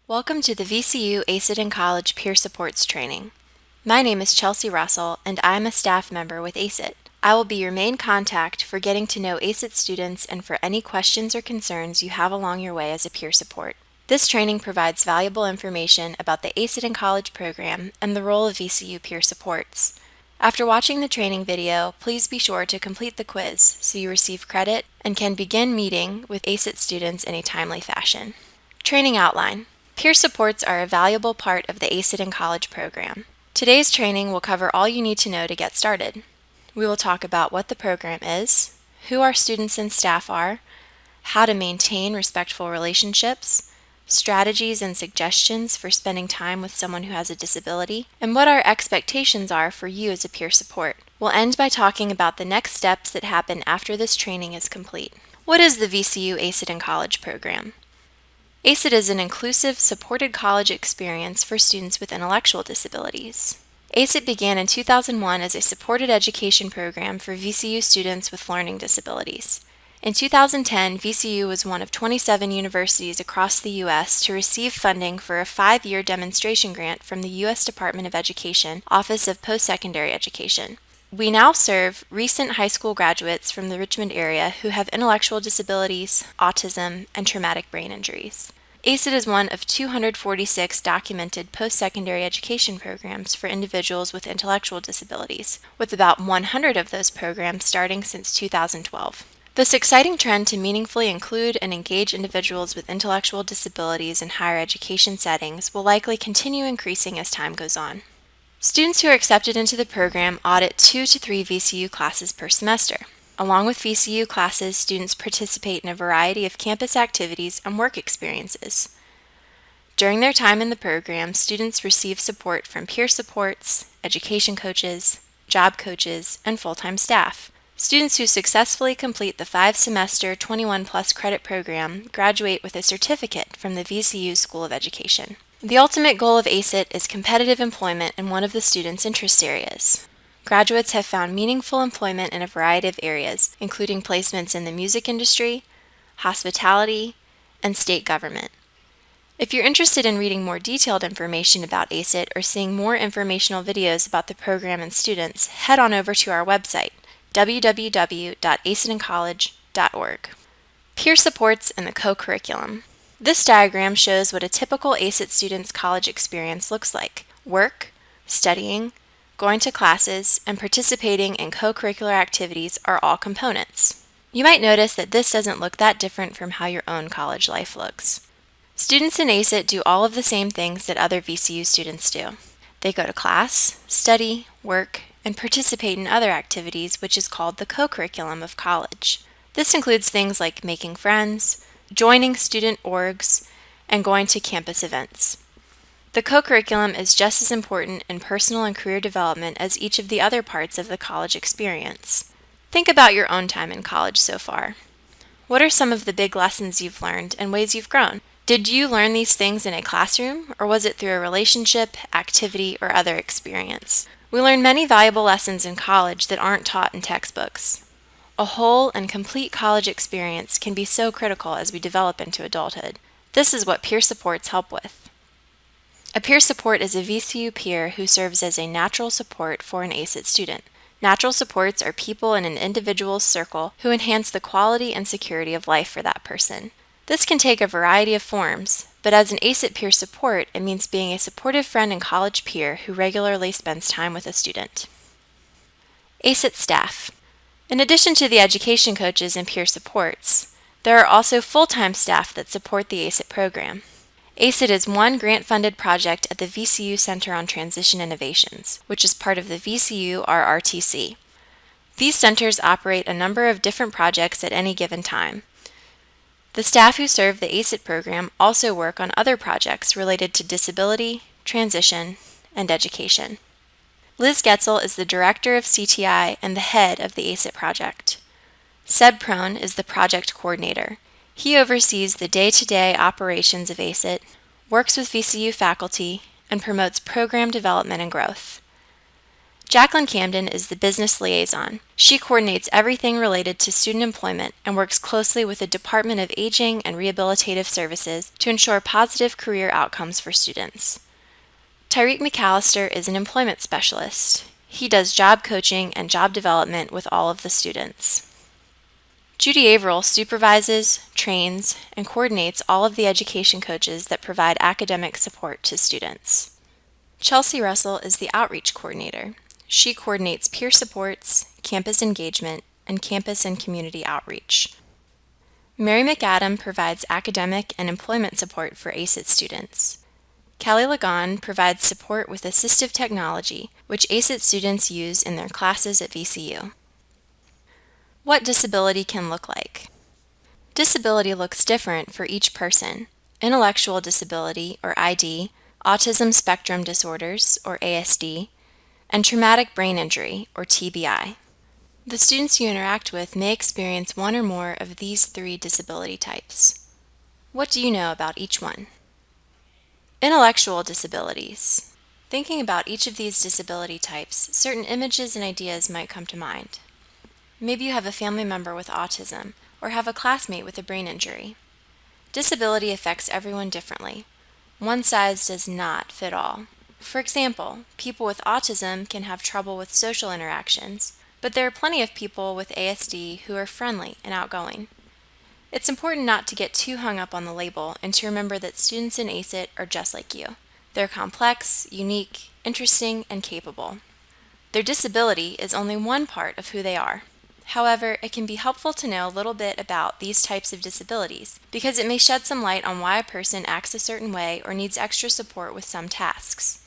Welcome to the VCU ACE-IT in College Peer Supports Training. My name is Chelsea Russell, and I'm a staff member with ACE-IT. I will be your main contact for getting to know ACE-IT students and for any questions or concerns you have along your way as a peer support. This training provides valuable information about the ACE-IT in College program and the role of VCU peer supports. After watching the training video, please be sure to complete the quiz so you receive credit and can begin meeting with ACE-IT students in a timely fashion. Training outline. Peer supports are a valuable part of the ACE-IT in College program. Today's training will cover all you need to know to get started. We will talk about what the program is, who our students and staff are, how to maintain respectful relationships, strategies and suggestions for spending time with someone who has a disability, and what our expectations are for you as a peer support. We'll end by talking about the next steps that happen after this training is complete. What is the VCU ACE-IT in College program? ACE-IT is an inclusive, supported college experience for students with intellectual disabilities. ACE-IT began in 2001 as a supported education program for VCU students with learning disabilities. In 2010, VCU was one of 27 universities across the U.S. to receive funding for a 5-year demonstration grant from the U.S. Department of Education, Office of Post-Secondary Education. We now serve recent high school graduates from the Richmond area who have intellectual disabilities, autism, and traumatic brain injuries. ACE-IT is one of 246 documented post-secondary education programs for individuals with intellectual disabilities, with about 100 of those programs starting since 2012. This exciting trend to meaningfully include and engage individuals with intellectual disabilities in higher education settings will likely continue increasing as time goes on. Students who are accepted into the program audit 2 to 3 VCU classes per semester. Along with VCU classes, students participate in a variety of campus activities and work experiences. During their time in the program, students receive support from peer supports, education coaches, job coaches, and full-time staff. Students who successfully complete the 5-semester 21-plus credit program graduate with a certificate from the VCU School of Education. The ultimate goal of ACE-IT is competitive employment in one of the students' interest areas. Graduates have found meaningful employment in a variety of areas, including placements in the music industry, hospitality, and state government. If you're interested in reading more detailed information about ACE-IT or seeing more informational videos about the program and students, head on over to our website, www.aceitincollege.org. Peer supports and the co-curriculum. This diagram shows what a typical ACE-IT student's college experience looks like. Work, studying, going to classes, and participating in co-curricular activities are all components. You might notice that this doesn't look that different from how your own college life looks. Students in ACE-IT do all of the same things that other VCU students do. They go to class, study, work, and participate in other activities, which is called the co-curriculum of college. This includes things like making friends, joining student orgs, and going to campus events. The co-curriculum is just as important in personal and career development as each of the other parts of the college experience. Think about your own time in college so far. What are some of the big lessons you've learned and ways you've grown? Did you learn these things in a classroom, or was it through a relationship, activity, or other experience? We learn many valuable lessons in college that aren't taught in textbooks. A whole and complete college experience can be so critical as we develop into adulthood. This is what peer supports help with. A peer support is a VCU peer who serves as a natural support for an ACE-IT student. Natural supports are people in an individual's circle who enhance the quality and security of life for that person. This can take a variety of forms, but as an ACE-IT peer support, it means being a supportive friend and college peer who regularly spends time with a student. ACE-IT staff. In addition to the education coaches and peer supports, there are also full-time staff that support the ACE-IT program. ACE-IT is one grant-funded project at the VCU Center on Transition Innovations, which is part of the VCU RRTC. These centers operate a number of different projects at any given time. The staff who serve the ACE-IT program also work on other projects related to disability, transition, and education. Liz Getzel is the director of CTI and the head of the ACE-IT project. Seb Prone is the project coordinator. He oversees the day-to-day operations of ACE-IT, works with VCU faculty, and promotes program development and growth. Jacqueline Camden is the business liaison. She coordinates everything related to student employment and works closely with the Department of Aging and Rehabilitative Services to ensure positive career outcomes for students. Tyreek McAllister is an employment specialist. He does job coaching and job development with all of the students. Judy Averill supervises, trains, and coordinates all of the education coaches that provide academic support to students. Chelsea Russell is the outreach coordinator. She coordinates peer supports, campus engagement, and campus and community outreach. Mary McAdam provides academic and employment support for ACE-IT students. Callie Lagon provides support with assistive technology, which ACE-IT students use in their classes at VCU. What disability can look like? Disability looks different for each person. Intellectual disability, or ID, autism spectrum disorders, or ASD, and traumatic brain injury, or TBI. The students you interact with may experience one or more of these 3 disability types. What do you know about each one? Intellectual disabilities. Thinking about each of these disability types, certain images and ideas might come to mind. Maybe you have a family member with autism, or have a classmate with a brain injury. Disability affects everyone differently. One size does not fit all. For example, people with autism can have trouble with social interactions, but there are plenty of people with ASD who are friendly and outgoing. It's important not to get too hung up on the label and to remember that students in ACE-IT are just like you. They're complex, unique, interesting, and capable. Their disability is only one part of who they are. However, it can be helpful to know a little bit about these types of disabilities because it may shed some light on why a person acts a certain way or needs extra support with some tasks.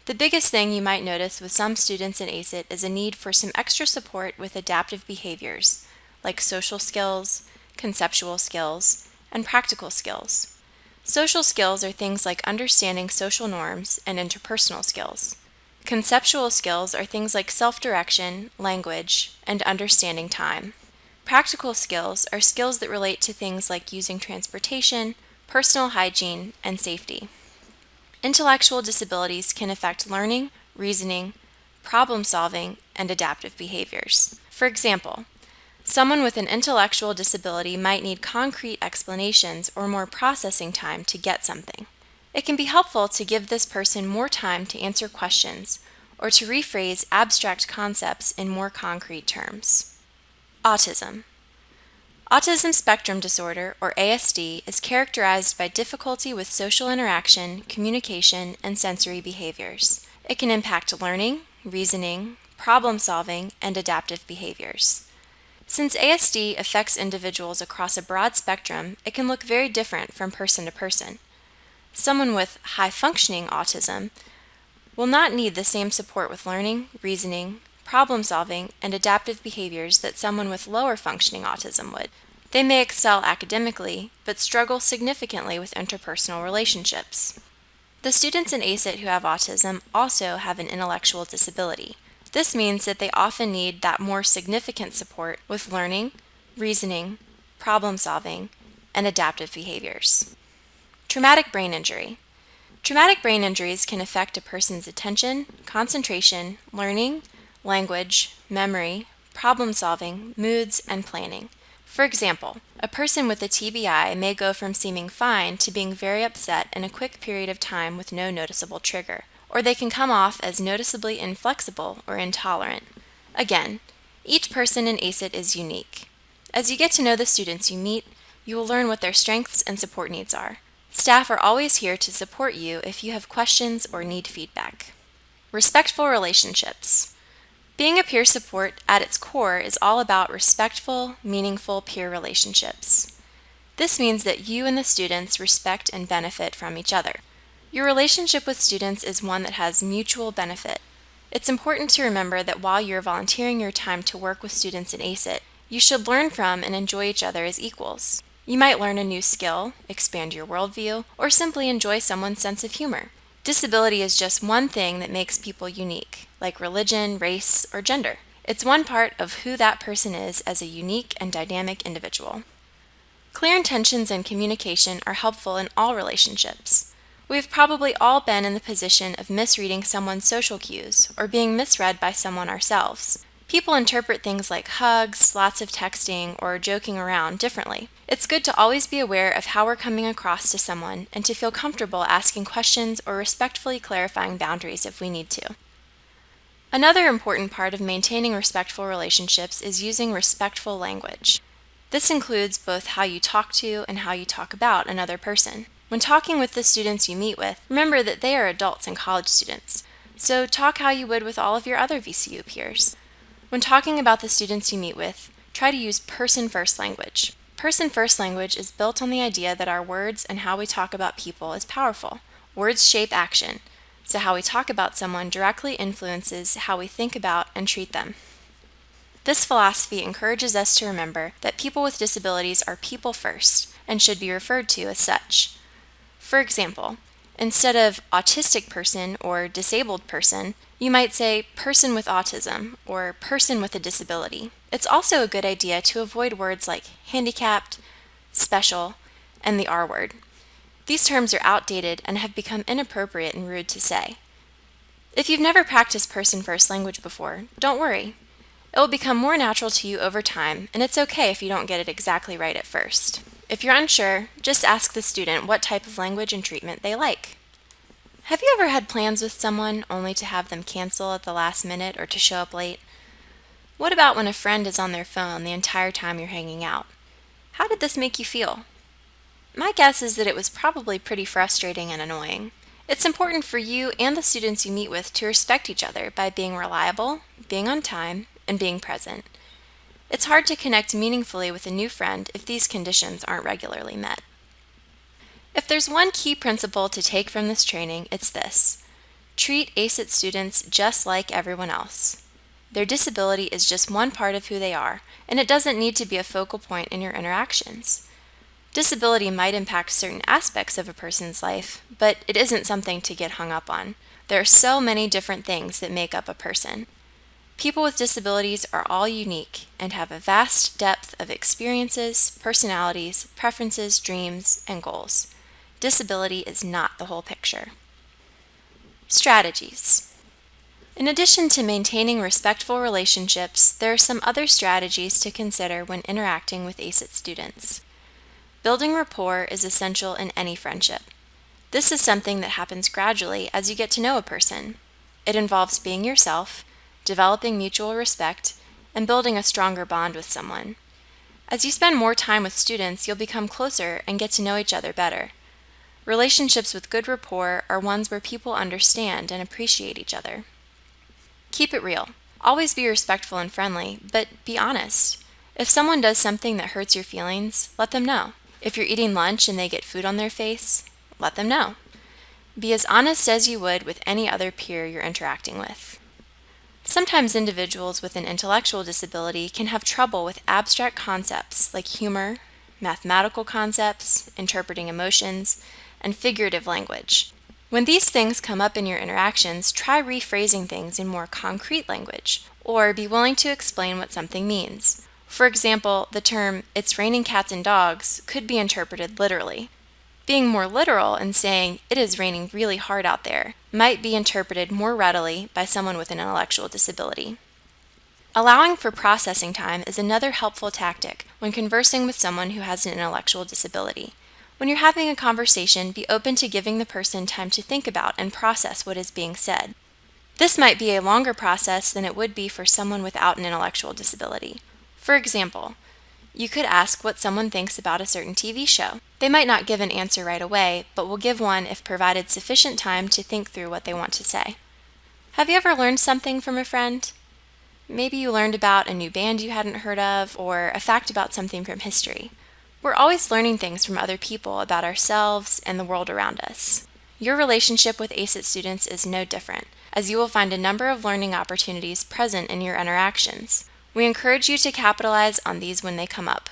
The biggest thing you might notice with some students in ACE-IT is a need for some extra support with adaptive behaviors, like social skills, conceptual skills, and practical skills. Social skills are things like understanding social norms and interpersonal skills. Conceptual skills are things like self-direction, language, and understanding time. Practical skills are skills that relate to things like using transportation, personal hygiene, and safety. Intellectual disabilities can affect learning, reasoning, problem solving, and adaptive behaviors. For example, someone with an intellectual disability might need concrete explanations or more processing time to get something. It can be helpful to give this person more time to answer questions or to rephrase abstract concepts in more concrete terms. Autism. Autism spectrum disorder, or ASD, is characterized by difficulty with social interaction, communication, and sensory behaviors. It can impact learning, reasoning, problem solving, and adaptive behaviors. Since ASD affects individuals across a broad spectrum, it can look very different from person to person. Someone with high-functioning autism will not need the same support with learning, reasoning, problem solving, and adaptive behaviors that someone with lower functioning autism would. They may excel academically, but struggle significantly with interpersonal relationships. The students in ACE-IT who have autism also have an intellectual disability. This means that they often need that more significant support with learning, reasoning, problem solving, and adaptive behaviors. Traumatic brain injury. Traumatic brain injuries can affect a person's attention, concentration, learning, language, memory, problem solving, moods, and planning. For example, a person with a TBI may go from seeming fine to being very upset in a quick period of time with no noticeable trigger, or they can come off as noticeably inflexible or intolerant. Again, each person in ACE-IT is unique. As you get to know the students you meet, you will learn what their strengths and support needs are. Staff are always here to support you if you have questions or need feedback. Respectful relationships. Being a peer support at its core is all about respectful, meaningful peer relationships. This means that you and the students respect and benefit from each other. Your relationship with students is one that has mutual benefit. It's important to remember that while you're volunteering your time to work with students in ACE-IT, you should learn from and enjoy each other as equals. You might learn a new skill, expand your worldview, or simply enjoy someone's sense of humor. Disability is just one thing that makes people unique, like religion, race, or gender. It's one part of who that person is as a unique and dynamic individual. Clear intentions and communication are helpful in all relationships. We've probably all been in the position of misreading someone's social cues or being misread by someone ourselves. People interpret things like hugs, lots of texting, or joking around differently. It's good to always be aware of how we're coming across to someone and to feel comfortable asking questions or respectfully clarifying boundaries if we need to. Another important part of maintaining respectful relationships is using respectful language. This includes both how you talk to and how you talk about another person. When talking with the students you meet with, remember that they are adults and college students, so talk how you would with all of your other VCU peers. When talking about the students you meet with, try to use person-first language. Person-first language is built on the idea that our words and how we talk about people is powerful. Words shape action, so how we talk about someone directly influences how we think about and treat them. This philosophy encourages us to remember that people with disabilities are people first and should be referred to as such. For example, instead of autistic person or disabled person, you might say person with autism or person with a disability. It's also a good idea to avoid words like handicapped, special, and the R word. These terms are outdated and have become inappropriate and rude to say. If you've never practiced person-first language before, don't worry. It will become more natural to you over time, and it's okay if you don't get it exactly right at first. If you're unsure, just ask the student what type of language and treatment they like. Have you ever had plans with someone only to have them cancel at the last minute or to show up late? What about when a friend is on their phone the entire time you're hanging out? How did this make you feel? My guess is that it was probably pretty frustrating and annoying. It's important for you and the students you meet with to respect each other by being reliable, being on time, and being present. It's hard to connect meaningfully with a new friend if these conditions aren't regularly met. If there's one key principle to take from this training, it's this: treat ACE-IT students just like everyone else. Their disability is just one part of who they are, and it doesn't need to be a focal point in your interactions. Disability might impact certain aspects of a person's life, but it isn't something to get hung up on. There are so many different things that make up a person. People with disabilities are all unique and have a vast depth of experiences, personalities, preferences, dreams, and goals. Disability is not the whole picture. Strategies. In addition to maintaining respectful relationships, there are some other strategies to consider when interacting with ACE-IT students. Building rapport is essential in any friendship. This is something that happens gradually as you get to know a person. It involves being yourself, developing mutual respect, and building a stronger bond with someone. As you spend more time with students, you'll become closer and get to know each other better. Relationships with good rapport are ones where people understand and appreciate each other. Keep it real. Always be respectful and friendly, but be honest. If someone does something that hurts your feelings, let them know. If you're eating lunch and they get food on their face, let them know. Be as honest as you would with any other peer you're interacting with. Sometimes individuals with an intellectual disability can have trouble with abstract concepts like humor, mathematical concepts, interpreting emotions, and figurative language. When these things come up in your interactions, try rephrasing things in more concrete language, or be willing to explain what something means. For example, the term, "it's raining cats and dogs," could be interpreted literally. Being more literal and saying, "it is raining really hard out there," might be interpreted more readily by someone with an intellectual disability. Allowing for processing time is another helpful tactic when conversing with someone who has an intellectual disability. When you're having a conversation, be open to giving the person time to think about and process what is being said. This might be a longer process than it would be for someone without an intellectual disability. For example, you could ask what someone thinks about a certain TV show. They might not give an answer right away, but will give one if provided sufficient time to think through what they want to say. Have you ever learned something from a friend? Maybe you learned about a new band you hadn't heard of, or a fact about something from history. We're always learning things from other people about ourselves and the world around us. Your relationship with ACE-IT students is no different, as you will find a number of learning opportunities present in your interactions. We encourage you to capitalize on these when they come up.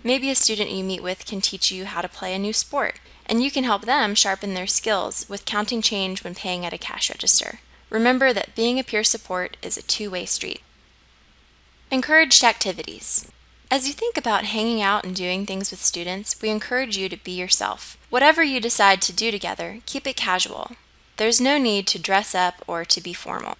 Maybe a student you meet with can teach you how to play a new sport, and you can help them sharpen their skills with counting change when paying at a cash register. Remember that being a peer support is a two-way street. Encouraged activities. As you think about hanging out and doing things with students, we encourage you to be yourself. Whatever you decide to do together, keep it casual. There's no need to dress up or to be formal.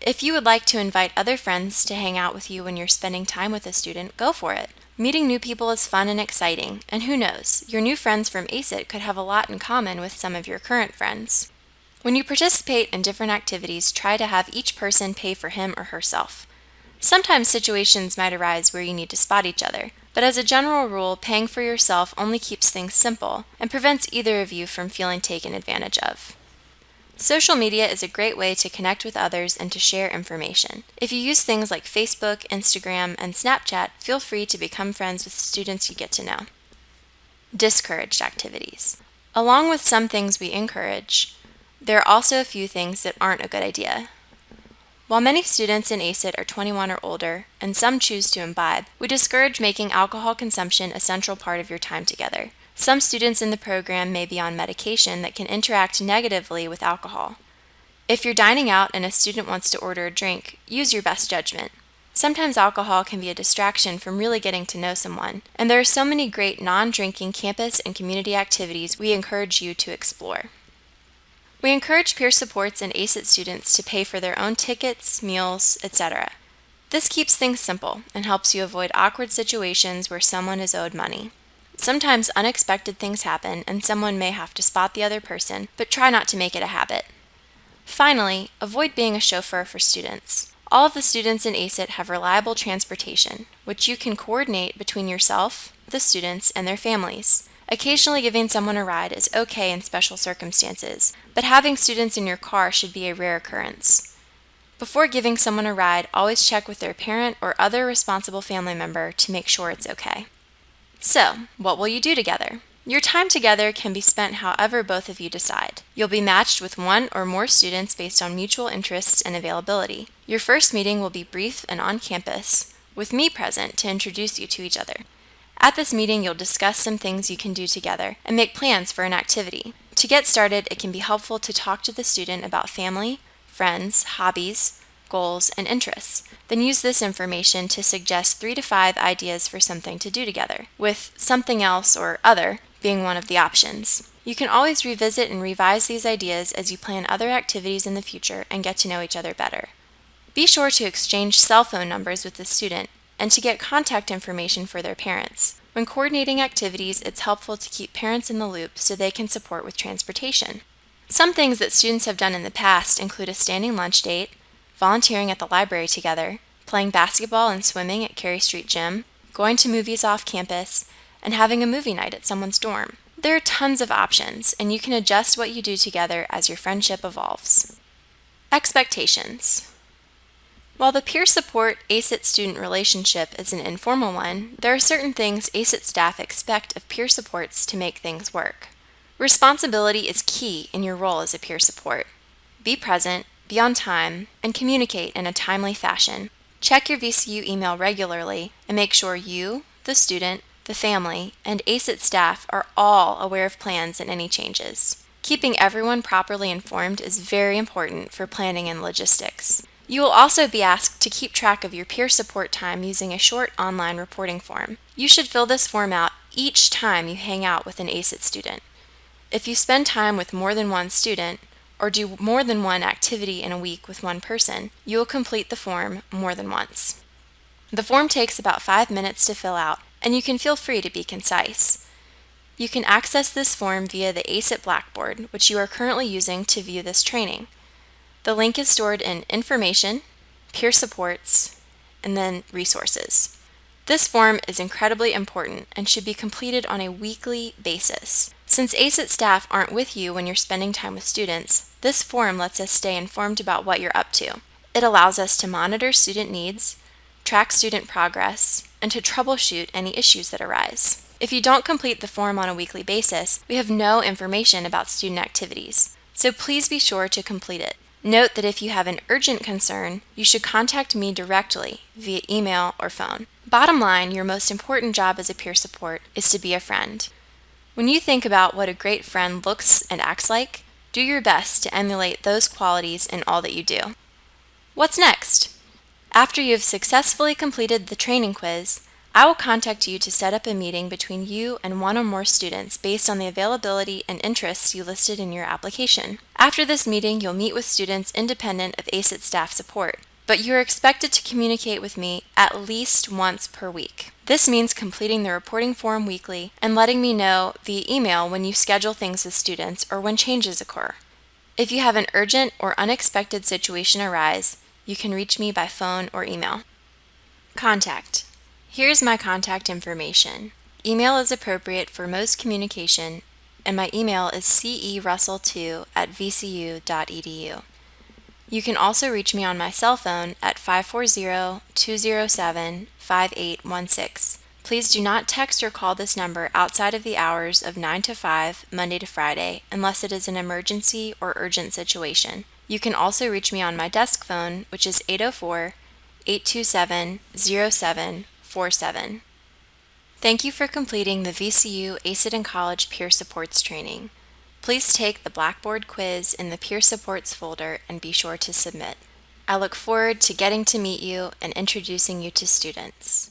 If you would like to invite other friends to hang out with you when you're spending time with a student, go for it. Meeting new people is fun and exciting, and who knows, your new friends from ACE-IT could have a lot in common with some of your current friends. When you participate in different activities, try to have each person pay for him or herself. Sometimes situations might arise where you need to spot each other, but as a general rule, paying for yourself only keeps things simple and prevents either of you from feeling taken advantage of. Social media is a great way to connect with others and to share information. If you use things like Facebook, Instagram, and Snapchat, feel free to become friends with students you get to know. Discouraged activities. Along with some things we encourage, there are also a few things that aren't a good idea. While many students in ACE-IT are 21 or older, and some choose to imbibe, we discourage making alcohol consumption a central part of your time together. Some students in the program may be on medication that can interact negatively with alcohol. If you're dining out and a student wants to order a drink, use your best judgment. Sometimes alcohol can be a distraction from really getting to know someone, and there are so many great non-drinking campus and community activities we encourage you to explore. We encourage peer supports and ACE-IT students to pay for their own tickets, meals, etc. This keeps things simple and helps you avoid awkward situations where someone is owed money. Sometimes unexpected things happen and someone may have to spot the other person, but try not to make it a habit. Finally, avoid being a chauffeur for students. All of the students in ACE-IT have reliable transportation, which you can coordinate between yourself, the students, and their families. Occasionally giving someone a ride is okay in special circumstances, but having students in your car should be a rare occurrence. Before giving someone a ride, always check with their parent or other responsible family member to make sure it's okay. So, what will you do together? Your time together can be spent however both of you decide. You'll be matched with one or more students based on mutual interests and availability. Your first meeting will be brief and on campus, with me present to introduce you to each other. At this meeting, you'll discuss some things you can do together and make plans for an activity. To get started, it can be helpful to talk to the student about family, friends, hobbies, goals, and interests. Then use this information to suggest 3 to 5 ideas for something to do together, with something else or other being one of the options. You can always revisit and revise these ideas as you plan other activities in the future and get to know each other better. Be sure to exchange cell phone numbers with the student and to get contact information for their parents. When coordinating activities, it's helpful to keep parents in the loop so they can support with transportation. Some things that students have done in the past include a standing lunch date, volunteering at the library together, playing basketball and swimming at Cary Street Gym, going to movies off campus, and having a movie night at someone's dorm. There are tons of options, and you can adjust what you do together as your friendship evolves. Expectations. While the peer support ACE-IT student relationship is an informal one, there are certain things ACE-IT staff expect of peer supports to make things work. Responsibility is key in your role as a peer support. Be present, be on time, and communicate in a timely fashion. Check your VCU email regularly and make sure you, the student, the family, and ACE-IT staff are all aware of plans and any changes. Keeping everyone properly informed is very important for planning and logistics. You will also be asked to keep track of your peer support time using a short online reporting form. You should fill this form out each time you hang out with an ACE-IT student. If you spend time with more than one student, or do more than one activity in a week with one person, you will complete the form more than once. The form takes about 5 minutes to fill out, and you can feel free to be concise. You can access this form via the ACE-IT Blackboard, which you are currently using to view this training. The link is stored in Information, Peer Supports, and then Resources. This form is incredibly important and should be completed on a weekly basis. Since ACE-IT staff aren't with you when you're spending time with students, this form lets us stay informed about what you're up to. It allows us to monitor student needs, track student progress, and to troubleshoot any issues that arise. If you don't complete the form on a weekly basis, we have no information about student activities, so please be sure to complete it. Note that if you have an urgent concern, you should contact me directly via email or phone. Bottom line, your most important job as a peer support is to be a friend. When you think about what a great friend looks and acts like, do your best to emulate those qualities in all that you do. What's next? After you have successfully completed the training quiz, I will contact you to set up a meeting between you and one or more students based on the availability and interests you listed in your application. After this meeting, you'll meet with students independent of ACE-IT staff support, but you are expected to communicate with me at least once per week. This means completing the reporting form weekly and letting me know via email when you schedule things with students or when changes occur. If you have an urgent or unexpected situation arise, you can reach me by phone or email. Contact. Here's my contact information. Email is appropriate for most communication, and my email is cerussell2@vcu.edu. You can also reach me on my cell phone at 540-207-5816. Please do not text or call this number outside of the hours of 9 to 5, Monday to Friday, unless it is an emergency or urgent situation. You can also reach me on my desk phone, which is 804-827-0747. Thank you for completing the VCU ACE-IT in College Peer Supports training. Please take the Blackboard quiz in the Peer Supports folder and be sure to submit. I look forward to getting to meet you and introducing you to students.